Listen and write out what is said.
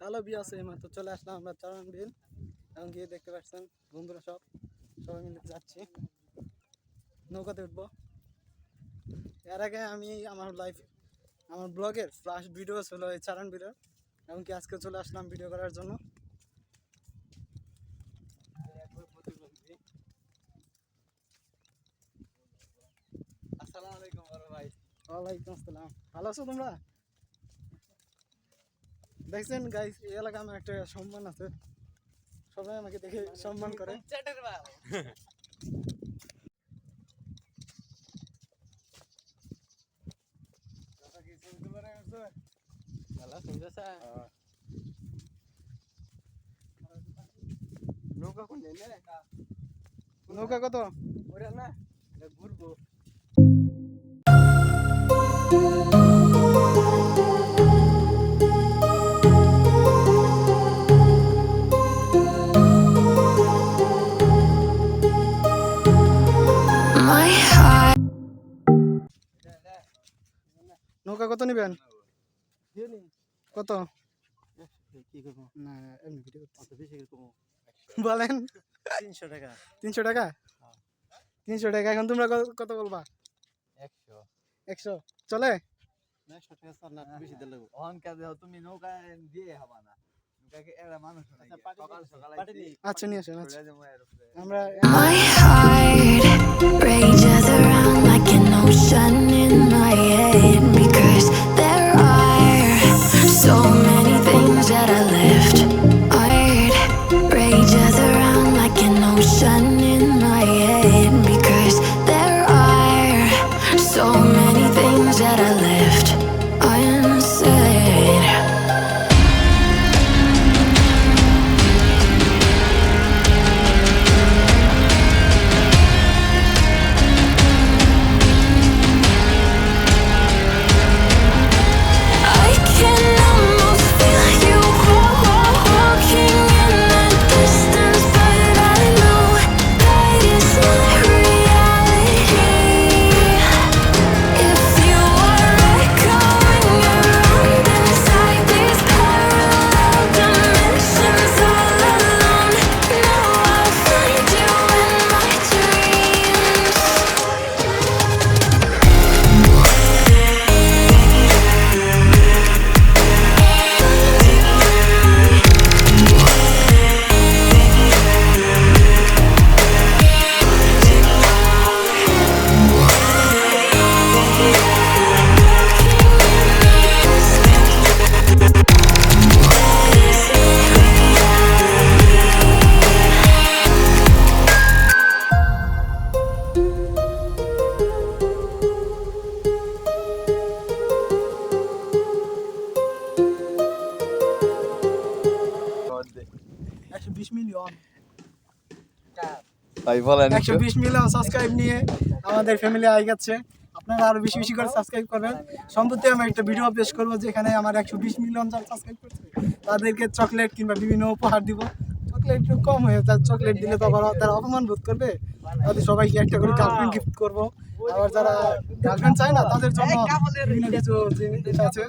Hello বিয়াস, এইমাত্র চলে আসলাম আমরা চারণবিল এবং গিয়ে দেখতে পাচ্ছেন বন্ধুরা সবাই মিলে যাচ্ছি, নৌকাতে উঠবো। এর আগে আমি আমার ব্লগের ফার্স্ট ভিডিও ছিল এই চারণবিলের, এমনকি আজকে চলে আসলাম ভিডিও করার জন্য। আসসালামু আলাইকুম বড় ভাই। ওয়ালাইকুম আসসালাম। ভালো আছো তোমরা? দেখছেন গাইস, এই এলাকা আমার একটা সম্মান আছে, সবাই আমাকে দেখে সম্মান করে। নৌকা কোন নৌকা কত? ওরা না ঘুরবো। নৌকা কত নিবেন? কত? কি করবো না এমনি ভিডিও করতে অত বেশি করবো। বলেন। 300 টাকা। 300 টাকা? 300 টাকা। এখন তোমরা কত বলবা? 100 100 চলে? 100 টাকা স্যার না বেশি দিলে লাগবে। অহংকার দাও তুমি নৌকা দিয়ে হবা না। নৌকাকে এরা মানুষ নাই। সকাল সকাল আচ্ছা নিয়ে আসেন। আচ্ছা আমরা My heart rages around like an ocean in my head, because there are so many things that I left. Heart rages around like an ocean in my head, because there are so many things that I left unsaid. I can almost feel you walking in the distance, but I know that it's not reality. If you are echoing around inside these parallel dimensions all alone, now I'll find you in my dreams. ভাই বলেন 120 million subscribe নিয়ে আমাদের family I গেছে। আপনারা আরো বেশি বেশি করে সাবস্ক্রাইব করবেন। সম্প্রতি আমি একটা ভিডিও পেশ করবো যেখানে আমার 120 মিলিয়ন যারা সাবস্ক্রাইব করছে তাদেরকে চকলেট কিংবা বিভিন্ন উপহার দিব। চকলেট একটু কম হয়ে যায়, চকলেট দিলে তো আবার তারা অপমান বোধ করবে। তাদের সবাইকে একটা করে গার্লফ্রেন্ড গিফট করবো। আবার যারা গার্লফ্রেন্ড চায় না তাদের জন্য বিভিন্ন কিছু জিনিস আছে।